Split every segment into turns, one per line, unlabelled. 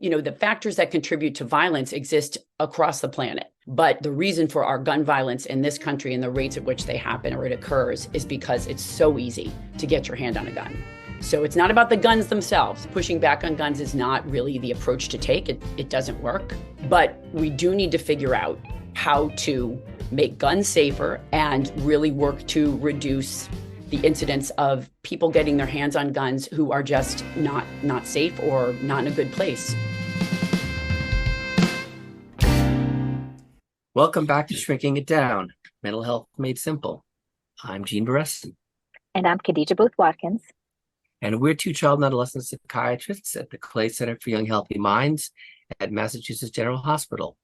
The factors that contribute to violence exist across the planet. But the reason for our gun violence in this country and the rates at which they happen or it occurs is because it's so easy to get your hand on a gun. So it's not about the guns themselves. Pushing back on guns is not really the approach to take. It doesn't work. But we do need to figure out how to make guns safer and really work to reduce the incidence of people getting their hands on guns who are just not safe or not in a good place.
Welcome back to Shrinking It Down, Mental Health Made Simple. I'm Gene Bereston.
And I'm Khadija Booth Watkins.
And we're two child and adolescent psychiatrists at the Clay Center for Young Healthy Minds at Massachusetts General Hospital.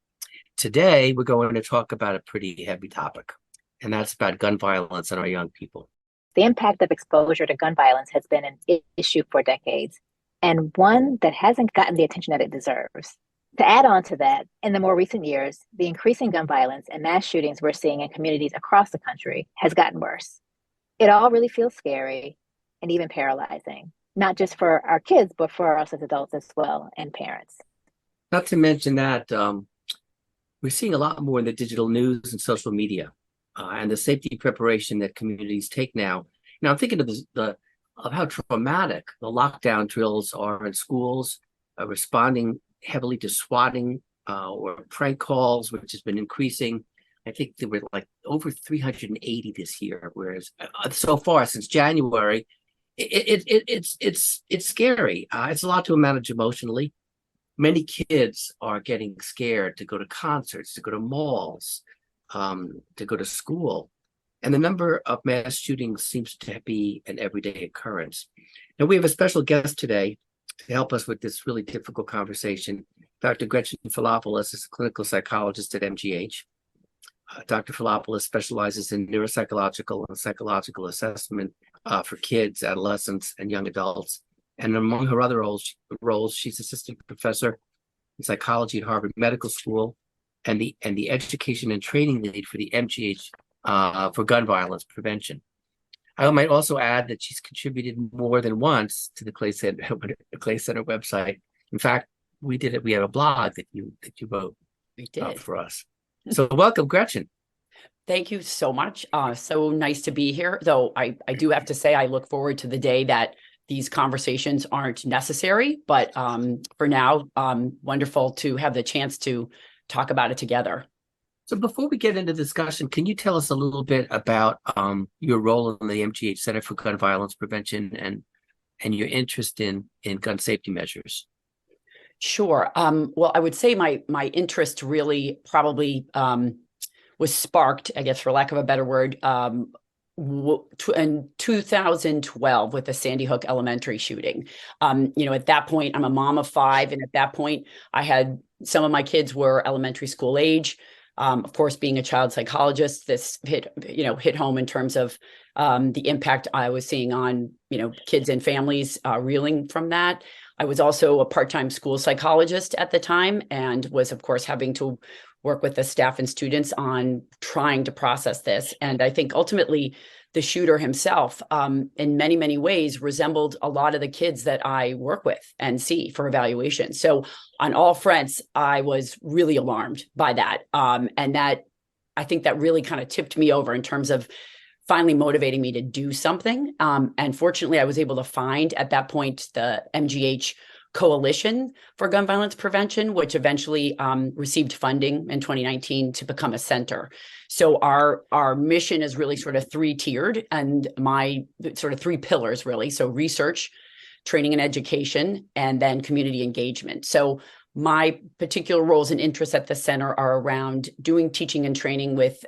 Today, we're going to talk about a pretty heavy topic, and that's about gun violence on our young people.
The impact of exposure to gun violence has been an issue for decades, and one that hasn't gotten the attention that it deserves. To add on to that, in the more recent years, the increasing gun violence and mass shootings we're seeing in communities across the country has gotten worse. It all really feels scary and even paralyzing, not just for our kids, but for us as adults as well and parents.
Not to mention that we're seeing a lot more in the digital news and social media and the safety preparation that communities take now. Now, I'm thinking of how traumatic the lockdown drills are in schools, responding heavily to swatting or prank calls, which has been increasing. I think there were like over 380 this year, whereas so far since January, it's scary. It's a lot to manage emotionally. Many kids are getting scared to go to concerts, to go to malls, to go to school. And the number of mass shootings seems to be an everyday occurrence. Now, we have a special guest today to help us with this really difficult conversation. Dr. Gretchen Felopulos is a clinical psychologist at MGH. Dr. Felopulos specializes in neuropsychological and psychological assessment for kids, adolescents, and young adults. And among her other roles, she's assistant professor in psychology at Harvard Medical School and the education and training lead for the MGH for gun violence prevention. I might also add that she's contributed more than once to the Clay Center website. In fact, we have a blog that you wrote for us. So welcome, Gretchen.
Thank you so much. So nice to be here. Though I do have to say I look forward to the day that these conversations aren't necessary. But for now, wonderful to have the chance to talk about it together.
So before we get into discussion, can you tell us a little bit about your role in the MGH Center for Gun Violence Prevention and your interest in gun safety measures?
Sure. Well, I would say my interest really probably was sparked, I guess, for lack of a better word, in 2012 with the Sandy Hook Elementary shooting. At that point, I'm a mom of 5, and at that point, I had some of my kids were elementary school age. Of course, being a child psychologist, this hit home in terms of the impact I was seeing on, kids and families reeling from that. I was also a part-time school psychologist at the time and was, of course, having to work with the staff and students on trying to process this. And I think ultimately the shooter himself, in many, many ways, resembled a lot of the kids that I work with and see for evaluation. So on all fronts, I was really alarmed by that. And that, I think that really kind of tipped me over in terms of finally motivating me to do something. And fortunately, I was able to find at that point the MGH Coalition for Gun Violence Prevention, which eventually received funding in 2019 to become a center. So our mission is really sort of 3-tiered, and my sort of 3 pillars, really. So research, training and education, and then community engagement. So my particular roles and interests at the center are around doing teaching and training with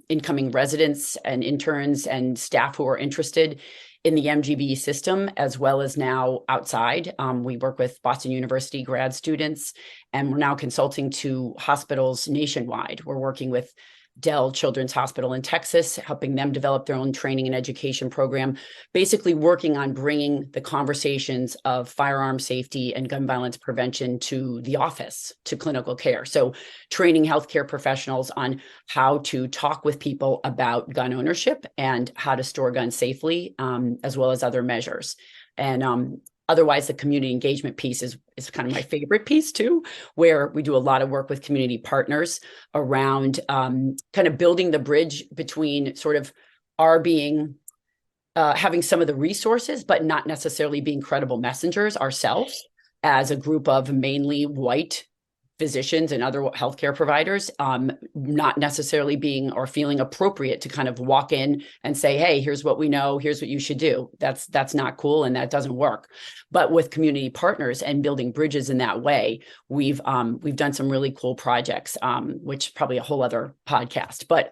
incoming residents and interns and staff who are interested in the MGB system, as well as now outside. We work with Boston University grad students, and we're now consulting to hospitals nationwide. We're working with Dell Children's Hospital in Texas, helping them develop their own training and education program, basically working on bringing the conversations of firearm safety and gun violence prevention to the office, to clinical care. So training healthcare professionals on how to talk with people about gun ownership and how to store guns safely, as well as other measures. And Otherwise, the community engagement piece is kind of my favorite piece too, where we do a lot of work with community partners around kind of building the bridge between sort of our being having some of the resources, but not necessarily being credible messengers ourselves as a group of mainly white physicians and other healthcare providers, not necessarily being or feeling appropriate to kind of walk in and say, hey, here's what we know, here's what you should do. That's not cool, and that doesn't work. But with community partners and building bridges in that way, we've done some really cool projects, which probably a whole other podcast. But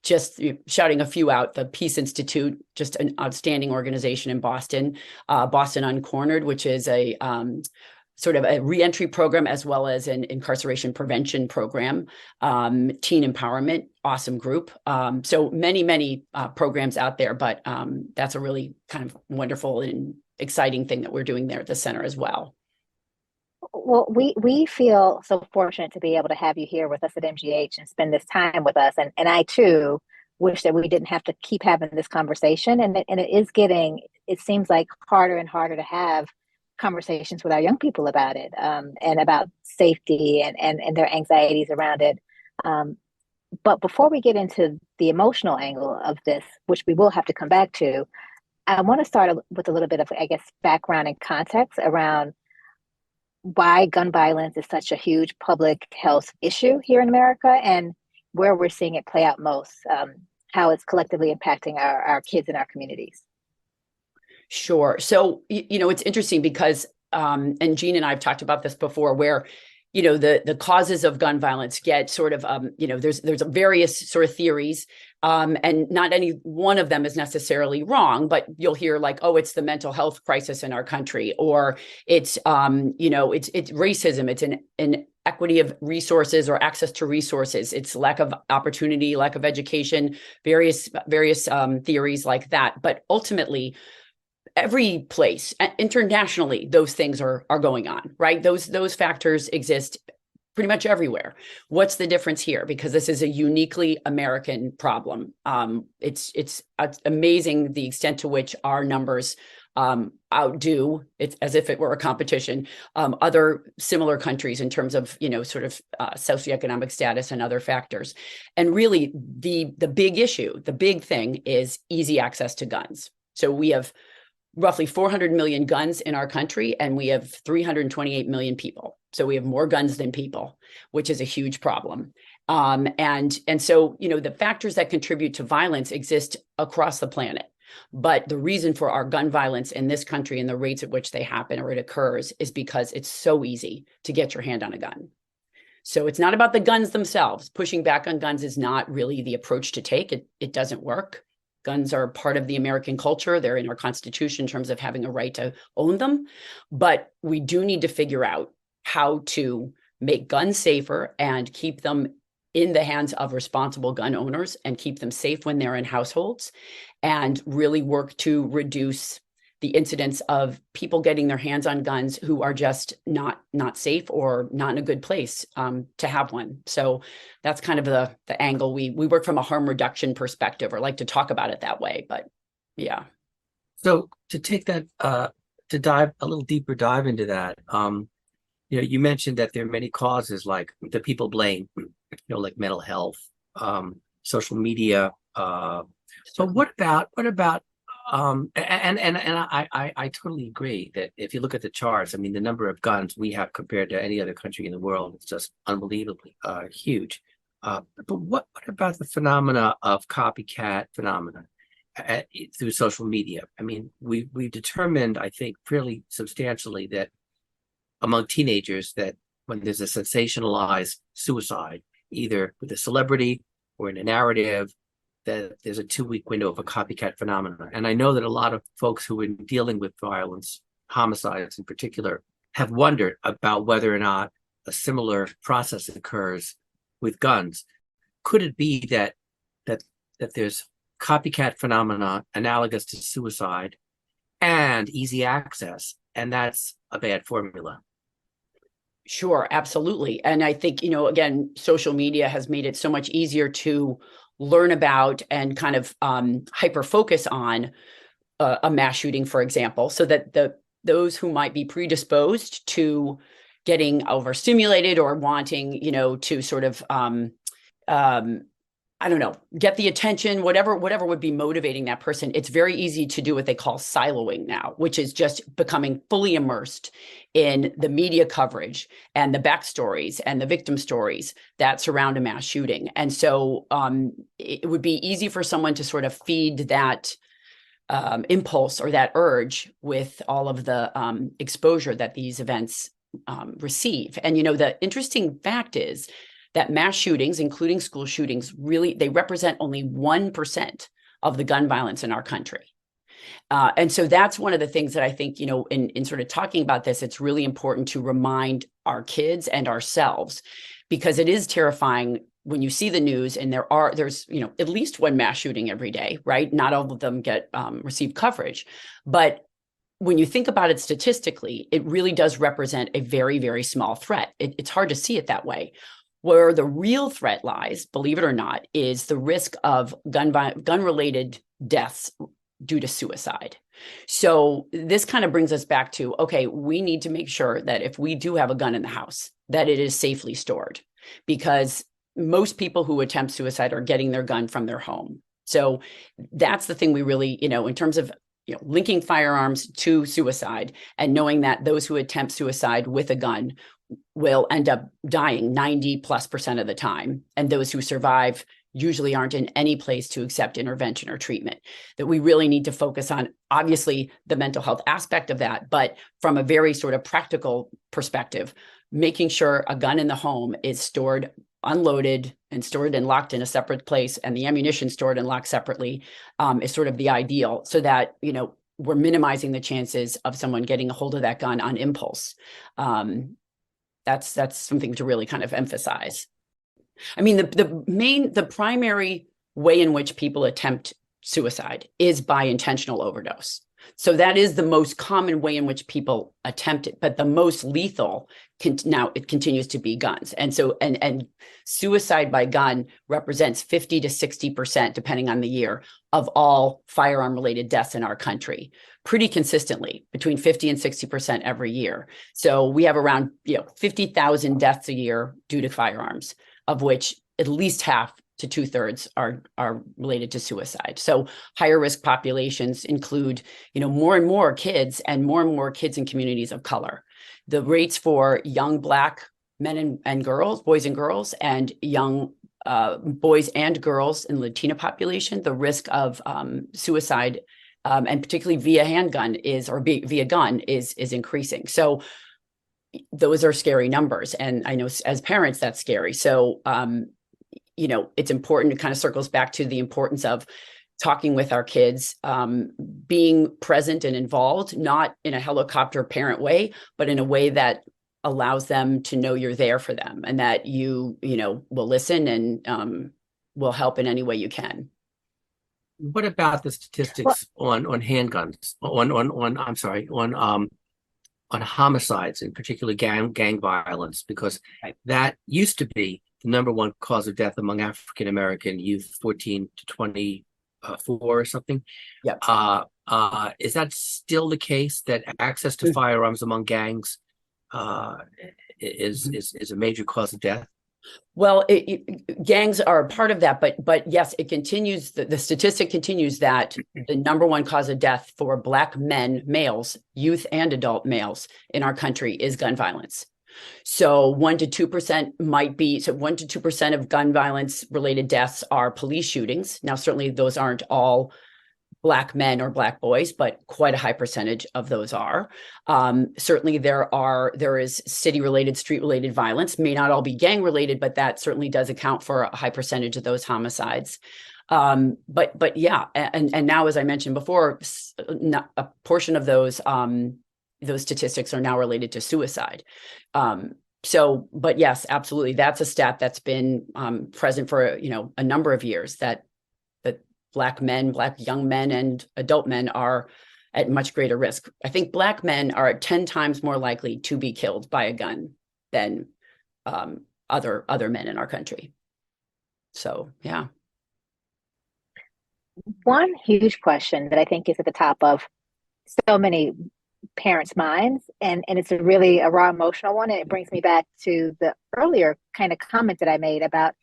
just shouting a few out, the Peace Institute, just an outstanding organization in Boston, Boston Uncornered, which is a sort of a reentry program as well as an incarceration prevention program, teen empowerment, awesome group. So many programs out there, but that's a really kind of wonderful and exciting thing that we're doing there at the center as well.
Well, we feel so fortunate to be able to have you here with us at MGH and spend this time with us. And I too wish that we didn't have to keep having this conversation. And it is getting, it seems like harder and harder to have conversations with our young people about it, and about safety and their anxieties around it. But before we get into the emotional angle of this, which we will have to come back to, I want to start with a little bit of, I guess, background and context around why gun violence is such a huge public health issue here in America and where we're seeing it play out most, how it's collectively impacting our kids and our communities.
Sure. So, it's interesting because, and Jean and I have talked about this before, where, the causes of gun violence get sort of, there's various sort of theories, and not any one of them is necessarily wrong, but you'll hear like, oh, it's the mental health crisis in our country, or it's, it's racism, it's an equity of resources or access to resources, it's lack of opportunity, lack of education, various theories like that. But ultimately, every place internationally, those things are going on, right? Those factors exist pretty much everywhere. What's the difference here? Because this is a uniquely American problem. It's amazing the extent to which our numbers outdo, it's as if it were a competition, other similar countries in terms of, sort of socioeconomic status and other factors. And really the big issue, the big thing is easy access to guns. So we have roughly 400 million guns in our country, and we have 328 million people. So we have more guns than people, which is a huge problem. And so, the factors that contribute to violence exist across the planet. But the reason for our gun violence in this country and the rates at which they happen or it occurs is because it's so easy to get your hand on a gun. So it's not about the guns themselves. Pushing back on guns is not really the approach to take. It doesn't work. Guns are part of the American culture. They're in our Constitution in terms of having a right to own them. But we do need to figure out how to make guns safer and keep them in the hands of responsible gun owners and keep them safe when they're in households, and really work to reduce the incidence of people getting their hands on guns who are just not safe or not in a good place to have one. So that's kind of the angle. We work from a harm reduction perspective, or like to talk about it that way, but yeah.
So to take that, to dive a little deeper dive into that, you mentioned that there are many causes like that people blame, like mental health, social media. But what about I totally agree that if you look at the charts, I mean, the number of guns we have compared to any other country in the world is just unbelievably huge. But what about the phenomena of copycat phenomena through social media? I mean, we've determined, I think, fairly substantially that among teenagers, that when there's a sensationalized suicide, either with a celebrity or in a narrative, that there's a 2-week window of a copycat phenomenon. And I know that a lot of folks who are dealing with violence, homicides in particular, have wondered about whether or not a similar process occurs with guns. Could it be that there's copycat phenomena analogous to suicide and easy access, and that's a bad formula?
Sure, absolutely. And I think, again, social media has made it so much easier to learn about and kind of hyper focus on a mass shooting, for example, so that the those who might be predisposed to getting overstimulated or wanting, to sort of, I don't know, get the attention, whatever would be motivating that person. It's very easy to do what they call siloing now, which is just becoming fully immersed in the media coverage and the backstories and the victim stories that surround a mass shooting. And so it would be easy for someone to sort of feed that impulse or that urge with all of the exposure that these events receive. And, the interesting fact is that mass shootings, including school shootings, really, they represent only 1% of the gun violence in our country. And so that's one of the things that I think, in sort of talking about this, it's really important to remind our kids and ourselves, because it is terrifying when you see the news and there's at least one mass shooting every day, right? Not all of them receive coverage, but when you think about it statistically, it really does represent a very, very small threat. It's hard to see it that way. Where the real threat lies, believe it or not, is the risk of gun-related deaths due to suicide. So this kind of brings us back to, okay, we need to make sure that if we do have a gun in the house, that it is safely stored, because most people who attempt suicide are getting their gun from their home. So that's the thing we really, in terms of linking firearms to suicide and knowing that those who attempt suicide with a gun will end up dying 90+% of the time. And those who survive usually aren't in any place to accept intervention or treatment. That we really need to focus on, obviously, the mental health aspect of that, but from a very sort of practical perspective, making sure a gun in the home is stored unloaded and stored and locked in a separate place, and the ammunition stored and locked separately is sort of the ideal, so that, we're minimizing the chances of someone getting a hold of that gun on impulse. That's something to really kind of emphasize. I mean, the primary way in which people attempt suicide is by intentional overdose. So that is the most common way in which people attempt it, but the most lethal now it continues to be guns. And so, and suicide by gun represents 50 to 60%, depending on the year, of all firearm related deaths in our country, pretty consistently between 50 and 60% every year. So we have around 50,000 deaths a year due to firearms, of which at least half to 2/3 are related to suicide. So higher risk populations include, more and more kids in communities of color. The rates for young Black men and girls, boys and girls, and young boys and girls in Latina population, the risk of suicide, and particularly via handgun via gun is increasing. So those are scary numbers. And I know as parents, that's scary. So, it's important. It kind of circles back to the importance of talking with our kids, being present and involved, not in a helicopter parent way, but in a way that allows them to know you're there for them, and that you will listen and will help in any way you can.
What about the statistics on handguns, on homicides, in particular gang violence? Because that used to be the number one cause of death among African American youth, 14 to 24 or something.
Yep.
Is that still the case, that access to firearms among gangs is a major cause of death?
Well, gangs are a part of that, but yes, it continues. The statistic continues that the number one cause of death for Black men, males, youth and adult males in our country is gun violence. So 1 to 2% might be, so 1 to 2% of gun violence related deaths are police shootings. Now, certainly those aren't all Black men or Black boys, but quite a high percentage of those are. Certainly there is city related, street related violence, may not all be gang related, but that certainly does account for a high percentage of those homicides. But yeah, and now, as I mentioned before, a portion of those statistics are now related to suicide. So, but yes, absolutely. That's a stat that's been present for, a number of years, that Black young men and adult men are at much greater risk. I think Black men are 10 times more likely to be killed by a gun than other men in our country. So, yeah.
One huge question that I think is at the top of so many parents' minds, and it's a really a raw emotional one. And it brings me back to the earlier kind of comment that I made about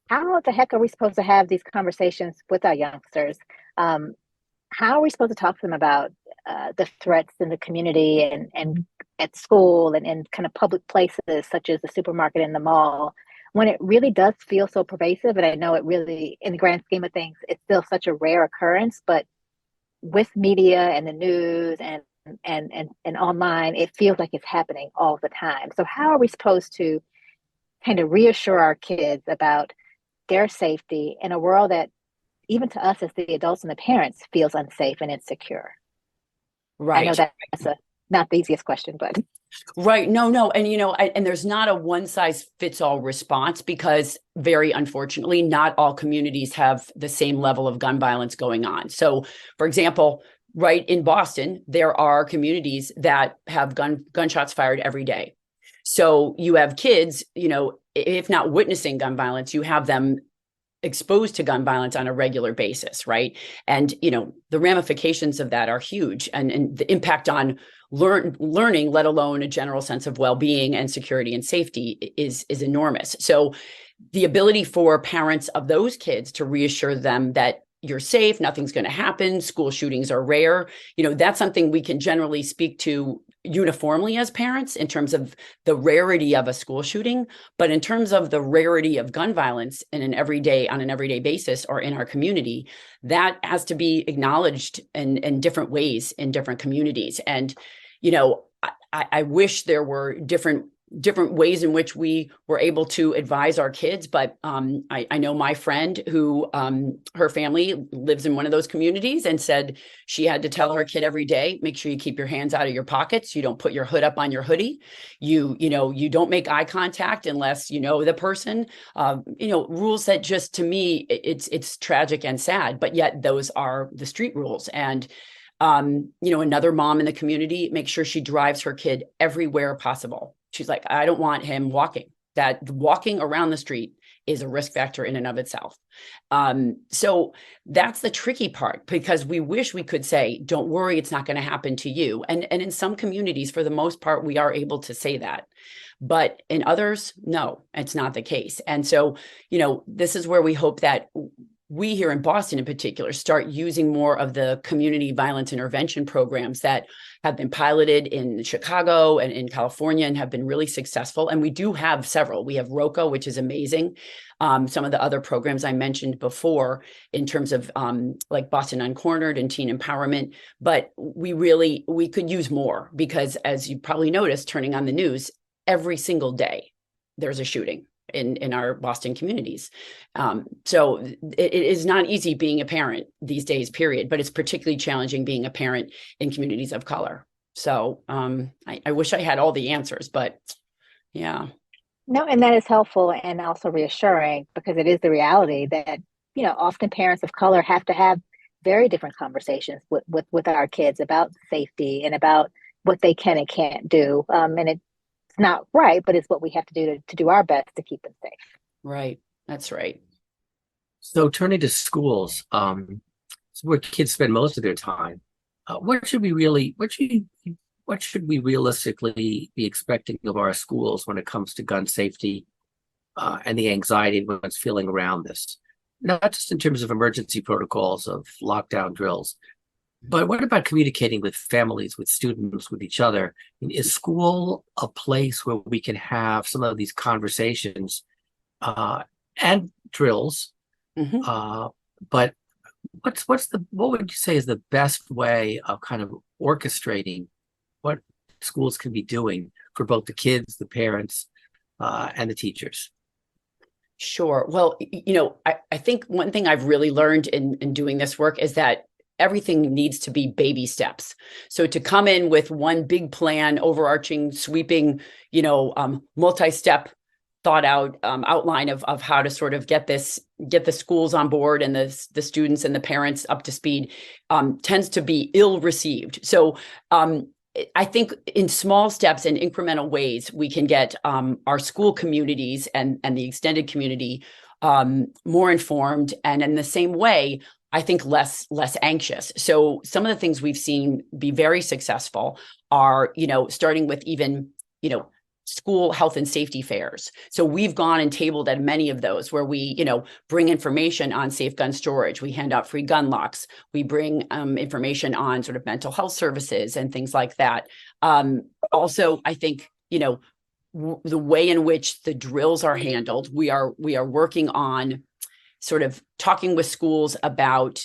how the heck are we supposed to have these conversations with our youngsters? Um, how are we supposed to talk to them about the threats in the community and at school and in kind of public places such as the supermarket and the mall when it really does feel so pervasive? And I know it really, in the grand scheme of things, it's still such a rare occurrence, but with media and the news and online, it feels like it's happening all the time. So how are we supposed to kind of reassure our kids about their safety in a world that even to us as the adults and the parents feels unsafe and insecure? I know
Right.
that's not the easiest question, but
Right. No. And, and there's not a one size fits all response because very unfortunately, not all communities have the same level of gun violence going on. So, for example, right in Boston, there are communities that have gunshots fired every day. So you have kids, if not witnessing gun violence, you have them exposed to gun violence on a regular basis, right? And the ramifications of that are huge, and the impact on learning, let alone a general sense of well-being and security and safety, is enormous. So the ability for parents of those kids to reassure them that you're safe, nothing's going to happen, school shootings are rare, that's something we can generally speak to uniformly as parents in terms of the rarity of a school shooting. But in terms of the rarity of gun violence on an everyday basis or in our community, that has to be acknowledged in different ways in different communities. And I wish there were different ways in which we were able to advise our kids. But I know my friend who her family lives in one of those communities and said she had to tell her kid every day, make sure you keep your hands out of your pockets. You don't put your hood up on your hoodie. You don't make eye contact unless you know the person. Rules that just, to me, it's tragic and sad, but yet those are the street rules. And another mom in the community makes sure she drives her kid everywhere possible. She's like, I don't want him walking. That walking around the street is a risk factor in and of itself. So that's the tricky part, because we wish we could say, don't worry, it's not going to happen to you. And in some communities, for the most part, we are able to say that. But in others, no, it's not the case. And so, this is where we hope that we here in Boston in particular start using more of the community violence intervention programs that have been piloted in Chicago and in California and have been really successful. And we do have several. We have ROCA, which is amazing. Some of the other programs I mentioned before in terms of like Boston Uncornered and teen empowerment, but we could use more, because as you probably noticed, turning on the news, every single day there's a shooting in our Boston communities. So it is not easy being a parent these days, period, but it's particularly challenging being a parent in communities of color. So I wish I had all the answers, but yeah.
no, and that is helpful and also reassuring, because it is the reality that, often parents of color have to have very different conversations with our kids about safety and about what they can and can't do. And it's not right, but it's what we have to do to do our best to keep them safe.
Right. That's right.
So turning to schools, it's where kids spend most of their time. What should we realistically be expecting of our schools when it comes to gun safety and the anxiety everyone's feeling around this? Not just in terms of emergency protocols of lockdown drills, but what about communicating with families, with students, with each other? Is school a place where we can have some of these conversations and drills?
Mm-hmm.
But what would you say is the best way of kind of orchestrating what schools can be doing for both the kids, the parents, and the teachers?
Sure. Well, I think one thing I've really learned in doing this work is that everything needs to be baby steps. So to come in with one big plan, overarching, sweeping, multi-step thought out outline of how to sort of get the schools on board and the students and the parents up to speed tends to be ill received. So I think in small steps and incremental ways, we can get our school communities and the extended community more informed. And in the same way, I think less anxious. So some of the things we've seen be very successful are, starting with even, school health and safety fairs. So we've gone and tabled at many of those where we, bring information on safe gun storage. We hand out free gun locks. We bring information on sort of mental health services and things like that. Also, I think, the way in which the drills are handled, we are working on sort of talking with schools about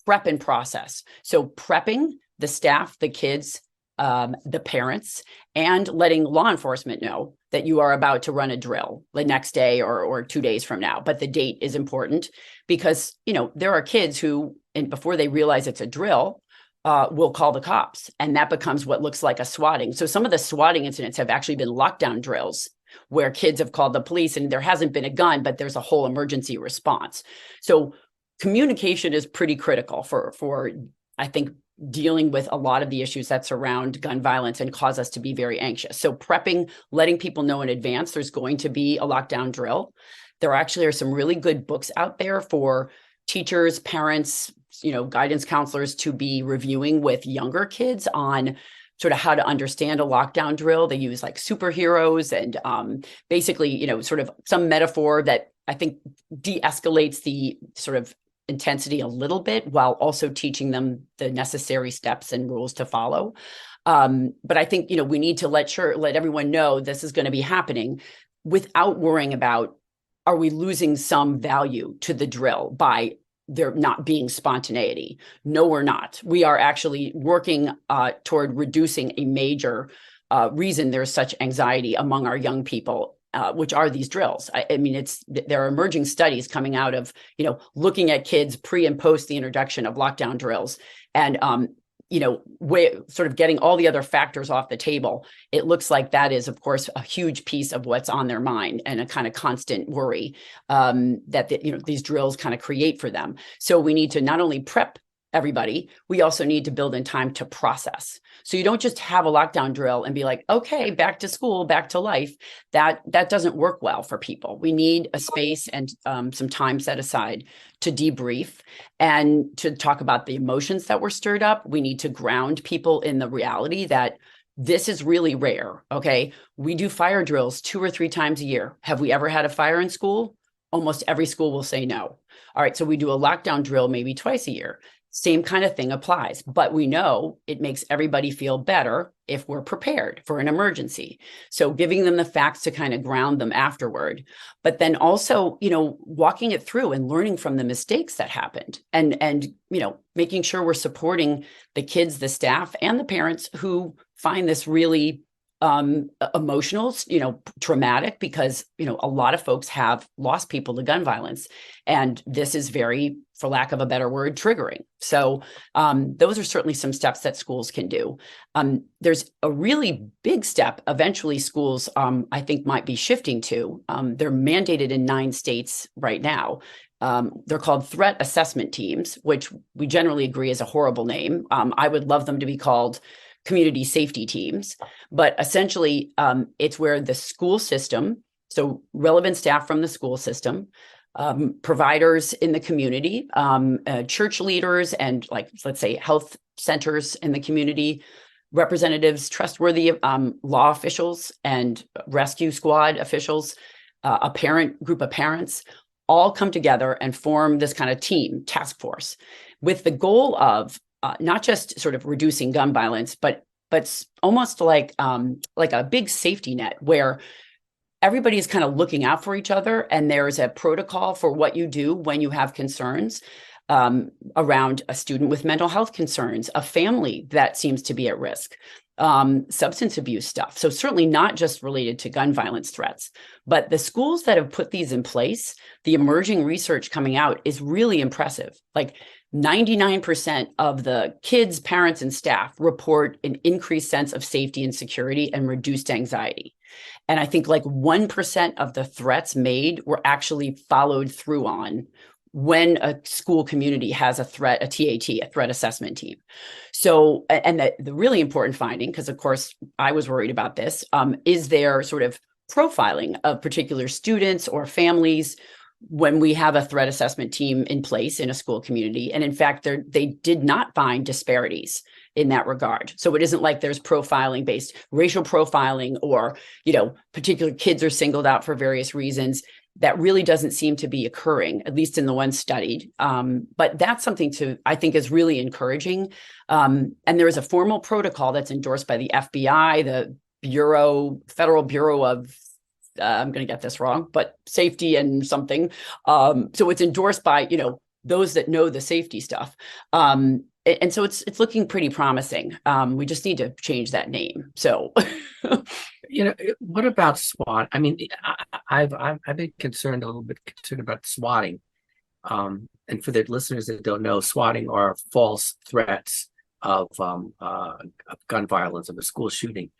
prep and process. So prepping the staff, the kids, the parents, and letting law enforcement know that you are about to run a drill the next day or 2 days from now. But the date is important because, there are kids who, and before they realize it's a drill, will call the cops, and that becomes what looks like a swatting. So some of the swatting incidents have actually been lockdown drills where kids have called the police and there hasn't been a gun, but there's a whole emergency response. So communication is pretty critical for I think, dealing with a lot of the issues that surround gun violence and cause us to be very anxious. So prepping, letting people know in advance there's going to be a lockdown drill. There actually are some really good books out there for teachers, parents, guidance counselors to be reviewing with younger kids on sort of how to understand a lockdown drill. They use like superheroes and basically, sort of some metaphor that I think de-escalates the sort of intensity a little bit while also teaching them the necessary steps and rules to follow. But I think, we need to let everyone know this is going to be happening without worrying about, are we losing some value to the drill by there not being spontaneity? No, we're not. We are actually working toward reducing a major reason there's such anxiety among our young people, which are these drills. I mean, there are emerging studies coming out of, looking at kids pre and post the introduction of lockdown drills and, sort of getting all the other factors off the table. It looks like that is, of course, a huge piece of what's on their mind and a kind of constant worry that, these drills kind of create for them. So we need to not only prep everybody, we also need to build in time to process. So you don't just have a lockdown drill and be like, okay, back to school, back to life. That doesn't work well for people. We need a space and some time set aside to debrief and to talk about the emotions that were stirred up. We need to ground people in the reality that this is really rare. Okay. We do fire drills 2 or 3 times a year. Have we ever had a fire in school? Almost every school will say no. All right. So we do a lockdown drill maybe twice a year. Same kind of thing applies, but we know it makes everybody feel better if we're prepared for an emergency. So giving them the facts to kind of ground them afterward, but then also, walking it through and learning from the mistakes that happened and, making sure we're supporting the kids, the staff, and the parents who find this really emotional, traumatic, because, a lot of folks have lost people to gun violence. And this is very, for lack of a better word, triggering. So those are certainly some steps that schools can do. There's a really big step eventually schools, I think, might be shifting to. They're mandated in 9 states right now. They're called threat assessment teams, which we generally agree is a horrible name. I would love them to be called community safety teams, but essentially it's where the school system, so relevant staff from the school system, providers in the community, church leaders, and let's say health centers in the community, representatives, trustworthy law officials and rescue squad officials, a group of parents, all come together and form this kind of team task force with the goal of not just sort of reducing gun violence, but almost like a big safety net where everybody is kind of looking out for each other, and there's a protocol for what you do when you have concerns around a student with mental health concerns, a family that seems to be at risk, substance abuse stuff. So certainly not just related to gun violence threats, but the schools that have put these in place, the emerging research coming out is really impressive. 99% of the kids, parents, and staff report an increased sense of safety and security and reduced anxiety. And I think 1% of the threats made were actually followed through on when a school community has a TAT, a threat assessment team. So, and the really important finding, because of course I was worried about this, is there sort of profiling of particular students or families when we have a threat assessment team in place in a school community. And in fact, they did not find disparities in that regard. So it isn't like there's profiling based racial profiling or, particular kids are singled out for various reasons. That really doesn't seem to be occurring, at least in the ones studied. But that's something I think is really encouraging. And there is a formal protocol that's endorsed by the FBI, the Federal Bureau of, I'm going to get this wrong, but safety and something. So it's endorsed by, those that know the safety stuff. And so it's looking pretty promising. We just need to change that name. So,
what about SWAT? I mean, I've been a little bit concerned about swatting. And for the listeners that don't know, swatting are false threats of gun violence, of a school shooting.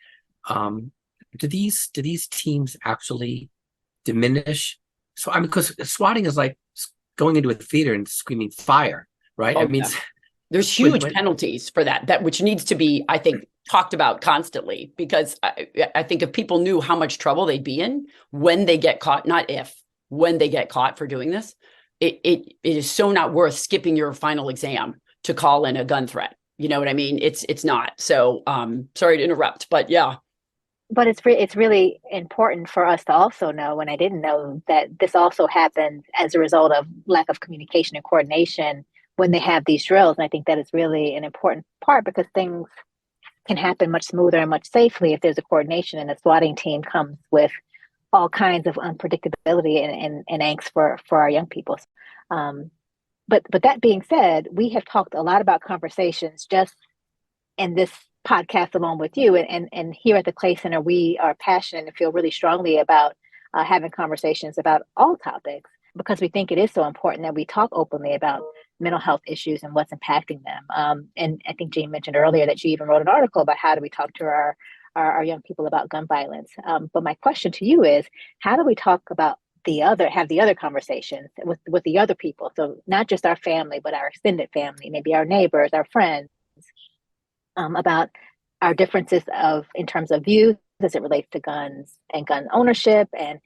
Do these teams actually diminish? So because swatting is like going into a theater and screaming fire, right?
Oh,
I mean,
yeah. There's huge penalties for that which needs to be, I think, talked about constantly, because I think if people knew how much trouble they'd be in when they get caught, not if, when they get caught for doing this, it is so not worth skipping your final exam to call in a gun threat. You know what I mean? It's not. So sorry to interrupt, but yeah.
But it's really important for us to also know, and I didn't know, that this also happens as a result of lack of communication and coordination when they have these drills. And I think that is really an important part, because things can happen much smoother and much safely if there's a coordination, and a swatting team comes with all kinds of unpredictability and angst for our young people. But that being said, we have talked a lot about conversations just in this podcast along with you, and here at the Clay Center, we are passionate and feel really strongly about having conversations about all topics, because we think it is so important that we talk openly about mental health issues and what's impacting them. And I think Jean mentioned earlier that she even wrote an article about how do we talk to our young people about gun violence. But my question to you is, how do we talk about have the other conversations with the other people? So not just our family, but our extended family, maybe our neighbors, our friends, about our differences in terms of views as it relates to guns and gun ownership and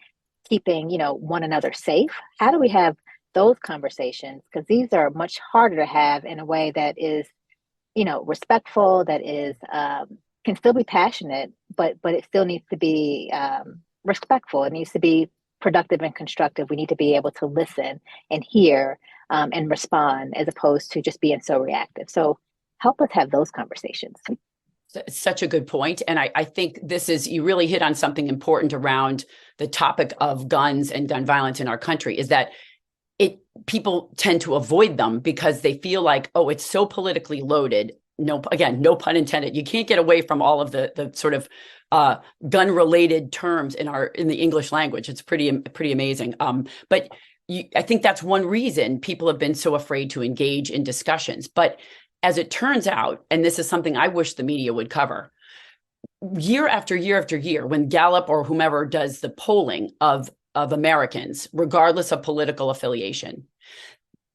keeping, one another safe. How do we have those conversations? Because these are much harder to have in a way that is, respectful, that is, can still be passionate, but it still needs to be respectful. It needs to be productive and constructive. We need to be able to listen and hear and respond, as opposed to just being so reactive. So help us have those conversations.
It's such a good point. And I think you really hit on something important around the topic of guns and gun violence in our country, is that people tend to avoid them because they feel like, oh, it's so politically loaded. No pun intended. You can't get away from all of the sort of gun related terms in the English language. It's pretty amazing. But I think that's one reason people have been so afraid to engage in discussions. But as it turns out, and this is something I wish the media would cover, year after year after year, when Gallup or whomever does the polling of Americans, regardless of political affiliation,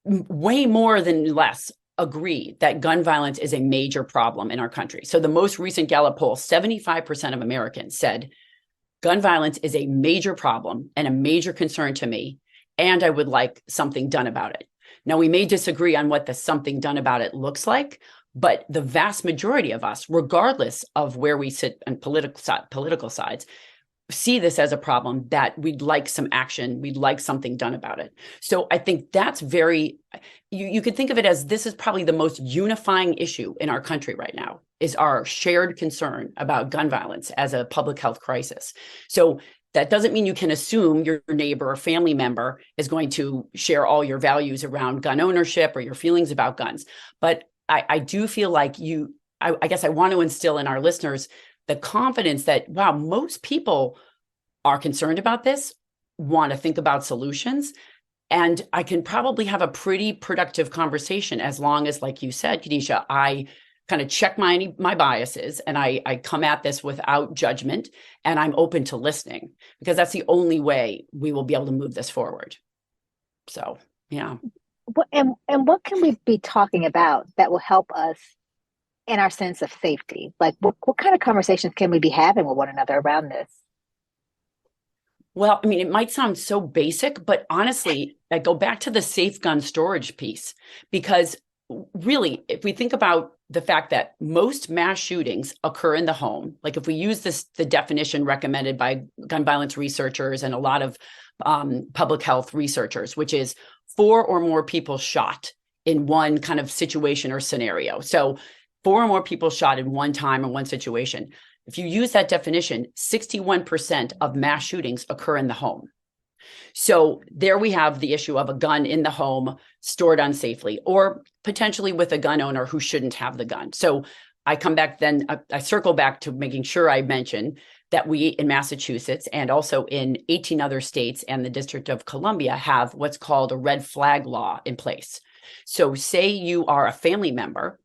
way more than less agree that gun violence is a major problem in our country. So the most recent Gallup poll, 75% of Americans said gun violence is a major problem and a major concern to me, and I would like something done about it. Now, we may disagree on what the something done about it looks like, but the vast majority of us, regardless of where we sit on political sides, see this as a problem that we'd like some action, we'd like something done about it. So I think that's you could think of it as this is probably the most unifying issue in our country right now, is our shared concern about gun violence as a public health crisis. So that doesn't mean you can assume your neighbor or family member is going to share all your values around gun ownership or your feelings about guns. But I do feel like I guess I want to instill in our listeners the confidence that, wow, most people are concerned about this, want to think about solutions, and I can probably have a pretty productive conversation as long as, like you said, Kadisha, I kind of check my biases and I come at this without judgment, and I'm open to listening, because that's the only way we will be able to move this forward. So, yeah.
And what can we be talking about that will help us in our sense of safety? Like what kind of conversations can we be having with one another around this?
Well, I mean, it might sound so basic, but honestly, I go back to the safe gun storage piece because really, if we think about the fact that most mass shootings occur in the home, like if we use the definition recommended by gun violence researchers and a lot of public health researchers, which is 4 or more people shot in one kind of situation or scenario. So 4 or more people shot in one time in one situation. If you use that definition, 61% of mass shootings occur in the home. So there we have the issue of a gun in the home stored unsafely, or potentially with a gun owner who shouldn't have the gun. So I come back then, I circle back to making sure I mention that we in Massachusetts and also in 18 other states and the District of Columbia have what's called a red flag law in place. So say you are a family member,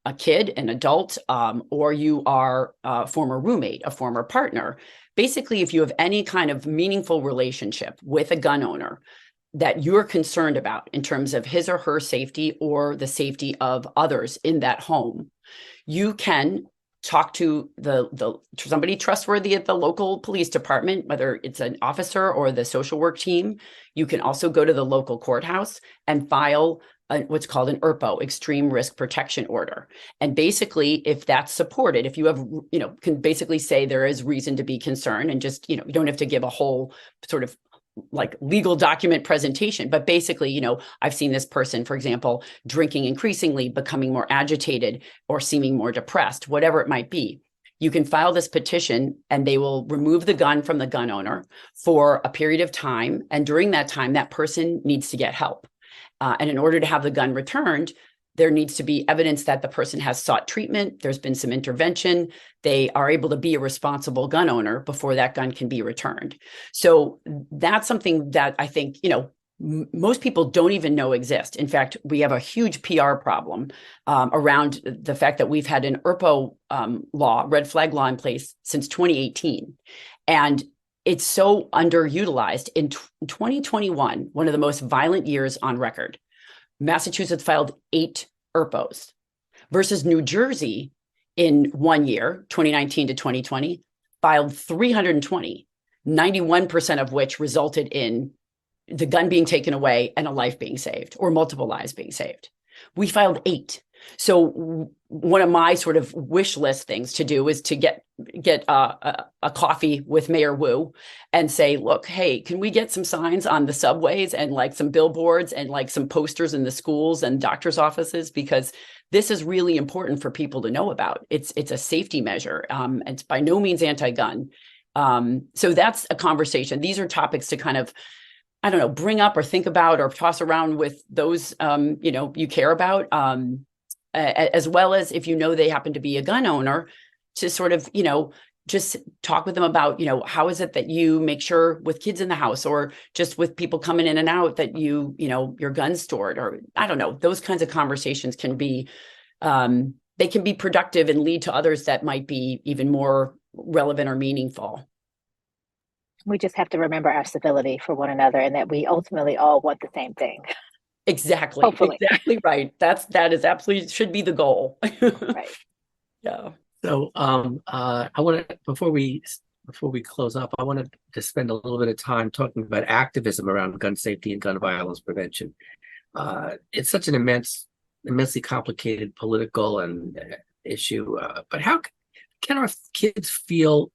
a kid, an adult, or you are a former roommate, a former partner. Basically, if you have any kind of meaningful relationship with a gun owner that you're concerned about in terms of his or her safety or the safety of others in that home, you can talk to somebody trustworthy at the local police department, whether it's an officer or the social work team. You can also go to the local courthouse and file what's called an ERPO, extreme risk protection order. And basically, if that's supported, if you have, can basically say there is reason to be concerned and just, you don't have to give a whole sort of like legal document presentation, but basically, I've seen this person, for example, drinking increasingly, becoming more agitated or seeming more depressed, whatever it might be. You can file this petition and they will remove the gun from the gun owner for a period of time. And during that time, that person needs to get help. And in order to have the gun returned, there needs to be evidence that the person has sought treatment. There's been some intervention. They are able to be a responsible gun owner before that gun can be returned. So that's something that I think, most people don't even know exist. In fact, we have a huge PR problem around the fact that we've had an ERPO law, red flag law in place since 2018. And it's so underutilized. In 2021, one of the most violent years on record, Massachusetts filed 8 ERPOs versus New Jersey in 1 year, 2019 to 2020, filed 320, 91% of which resulted in the gun being taken away and a life being saved or multiple lives being saved. We filed 8. So one of my sort of wish list things to do is to get a coffee with Mayor Wu and say, look, hey, can we get some signs on the subways and like some billboards and like some posters in the schools and doctors' offices? Because this is really important for people to know about. It's a safety measure. It's by no means anti-gun. So that's a conversation. These are topics to kind of, I don't know, bring up or think about or toss around with those, you care about. As well as if they happen to be a gun owner, to sort of, just talk with them about, how is it that you make sure with kids in the house or just with people coming in and out that your gun's stored, or I don't know, those kinds of conversations can be, they can be productive and lead to others that might be even more relevant or meaningful.
We just have to remember our civility for one another and that we ultimately all want the same thing.
Exactly.
Hopefully.
Exactly right. That is absolutely should be the goal.
Right.
Yeah.
So I want to before we close up, I wanted to spend a little bit of time talking about activism around gun safety and gun violence prevention. It's such an immensely complicated political and issue. But how can our kids feel,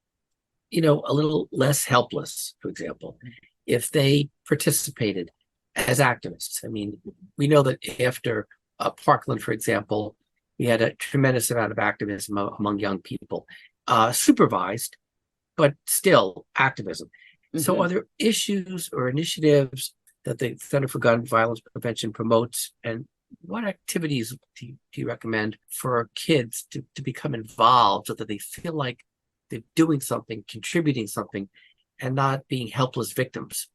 a little less helpless, for example, if they participated as activists? I mean, we know that after Parkland, for example, we had a tremendous amount of activism among young people, supervised, but still activism. Mm-hmm. So are there issues or initiatives that the Center for Gun Violence Prevention promotes, and what activities do you recommend for kids to become involved so that they feel like they're doing something, contributing something, and not being helpless victims?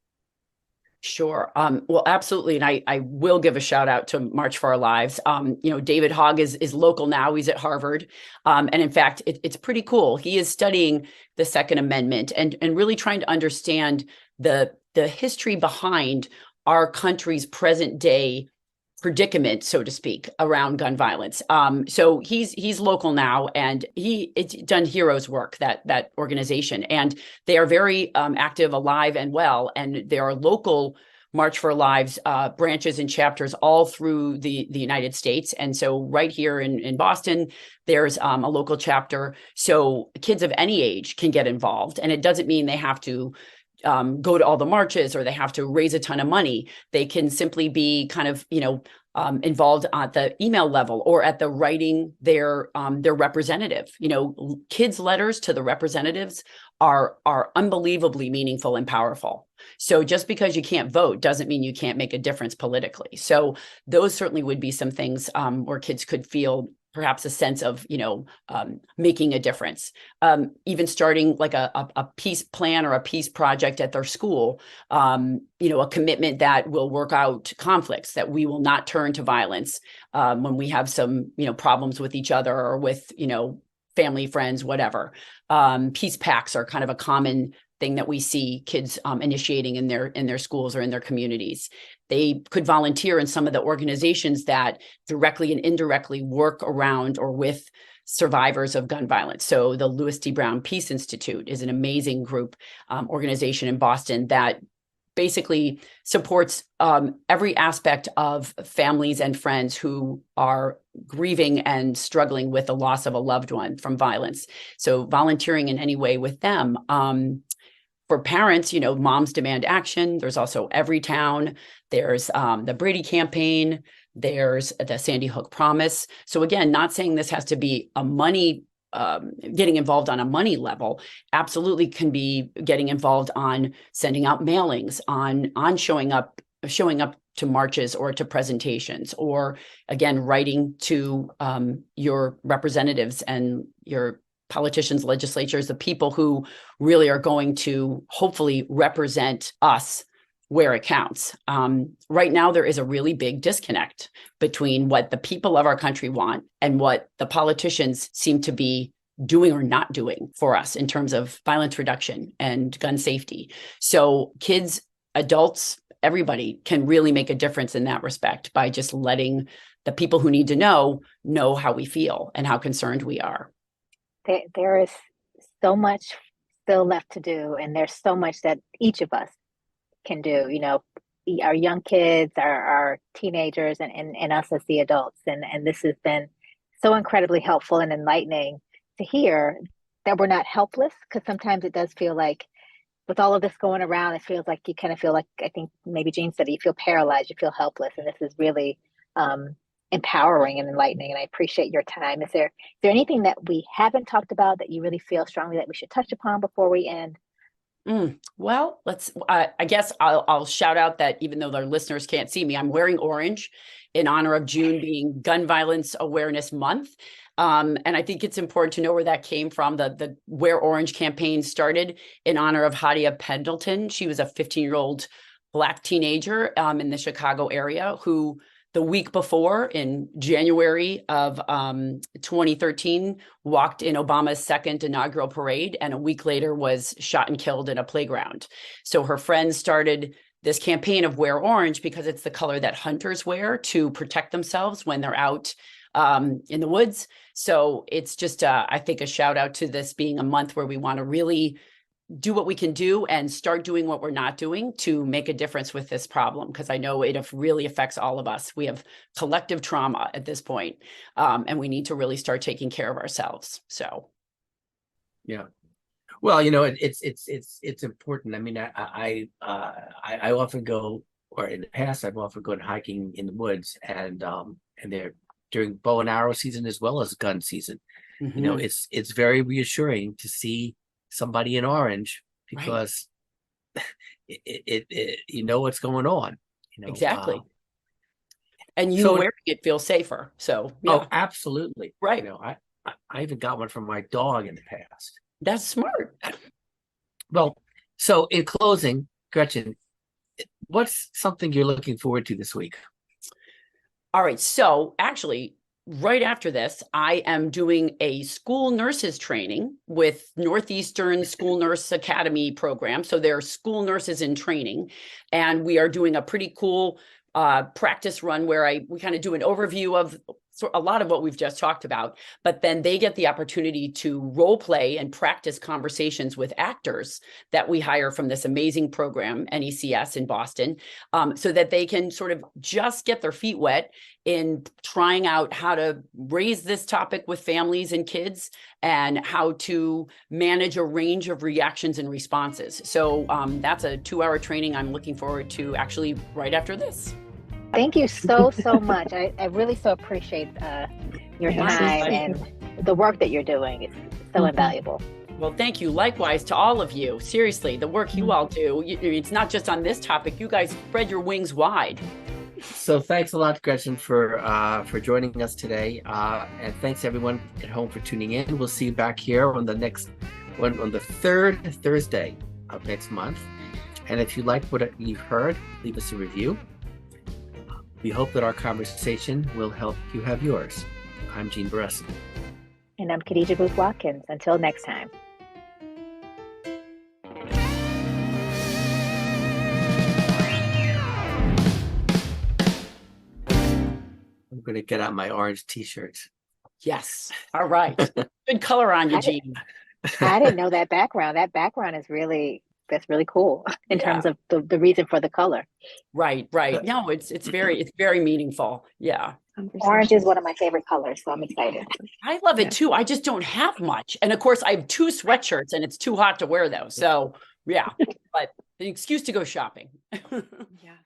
Sure. Well, absolutely. And I will give a shout out to March for Our Lives. David Hogg is local now. He's at Harvard. And in fact, it's pretty cool. He is studying the Second Amendment and really trying to understand the history behind our country's present day predicament, so to speak, around gun violence. So he's local now, and it's done heroes work, that organization, and they are very active, alive and well. And there are local March for Lives branches and chapters all through the United States. And so right here in Boston, there's a local chapter. So kids of any age can get involved. And it doesn't mean they have to go to all the marches or they have to raise a ton of money. They can simply be kind of, involved at the email level or at the writing their representative. Kids' letters to the representatives are unbelievably meaningful and powerful. So just because you can't vote doesn't mean you can't make a difference politically. So those certainly would be some things where kids could feel perhaps a sense of, making a difference. Even starting like a peace plan or a peace project at their school, a commitment that will work out conflicts, that we will not turn to violence when we have some, problems with each other or with, family, friends, whatever. Peace packs are kind of a common thing that we see kids initiating in their schools or in their communities. They could volunteer in some of the organizations that directly and indirectly work around or with survivors of gun violence. So the Louis T. Brown Peace Institute is an amazing group organization in Boston that basically supports every aspect of families and friends who are grieving and struggling with the loss of a loved one from violence. So volunteering in any way with them. For parents, Moms Demand Action. There's also Everytown. There's the Brady Campaign. There's the Sandy Hook Promise. So again, not saying this has to be a money, getting involved on a money level. Absolutely can be getting involved on sending out mailings, on showing up to marches or to presentations, or again, writing to your representatives and your politicians, legislatures, the people who really are going to hopefully represent us where it counts. Right now, there is a really big disconnect between what the people of our country want and what the politicians seem to be doing or not doing for us in terms of violence reduction and gun safety. So kids, adults, everybody can really make a difference in that respect by just letting the people who need to know how we feel and how concerned we are.
There is so much still left to do, and there's so much that each of us can do. Our young kids, our teenagers, and us as the adults. And this has been so incredibly helpful and enlightening to hear that we're not helpless, because sometimes it does feel like with all of this going around, it feels like you kind of feel like, I think maybe Jean said, you feel paralyzed, you feel helpless. And this is really empowering and enlightening, and I appreciate your time. Is there anything that we haven't talked about that you really feel strongly that we should touch upon before we end?
Well, I guess I'll shout out that even though our listeners can't see me, I'm wearing orange in honor of June being Gun Violence Awareness Month. And I think it's important to know where that came from. The Wear Orange campaign started in honor of Hadia Pendleton. She was a 15-year-old Black teenager in the Chicago area who, the week before, in January of 2013, walked in Obama's second inaugural parade, and a week later was shot and killed in a playground. So her friends started this campaign of Wear Orange because it's the color that hunters wear to protect themselves when they're out in the woods. So it's just, I think, a shout out to this being a month where we want to really do what we can do and start doing what we're not doing to make a difference with this problem, because I know it really affects all of us. We have collective trauma at this point, and we need to really start taking care of ourselves. So,
yeah. Well, it's important. I mean, I often go, or in the past, I've often gone hiking in the woods, and they're during bow and arrow season as well as gun season.
mm-hmm.
It's very reassuring to see somebody in orange, because it you know what's going on.
Exactly. And wearing it feels safer. So yeah.
Oh, absolutely.
Right.
I even got one from my dog in the past.
That's smart.
Well, so in closing, Gretchen, what's something you're looking forward to this week?
All right. So actually, right after this, I am doing a school nurses training with Northeastern School Nurse Academy program. So there are school nurses in training, and we are doing a pretty cool practice run where we kind of do an overview of a lot of what we've just talked about, but then they get the opportunity to role play and practice conversations with actors that we hire from this amazing program, NECS in Boston, so that they can sort of just get their feet wet in trying out how to raise this topic with families and kids and how to manage a range of reactions and responses. So that's a 2-hour training I'm looking forward to actually right after this.
Thank you so much. I really so appreciate your time and the work that you're doing. It's so invaluable.
Well, thank you. Likewise to all of you. Seriously, the work you all do, it's not just on this topic. You guys spread your wings wide.
So thanks a lot, Gretchen, for joining us today. And thanks everyone at home for tuning in. We'll see you back here on the next one, on the third Thursday of next month. And if you like what you've heard, leave us a review. We hope that our conversation will help you have yours. I'm Gene Barresso.
And I'm Khadija Booth Watkins. Until next time.
I'm going to get out my orange t-shirts.
Yes. All right. Good color on you, Gene.
I didn't know that background. That background is that's really cool in terms of the reason for the color.
Right. No, it's very meaningful. Yeah.
Orange is one of my favorite colors, so I'm excited.
I love it too. I just don't have much. And of course I have 2 sweatshirts and it's too hot to wear those. So yeah, but an excuse to go shopping.
Yeah.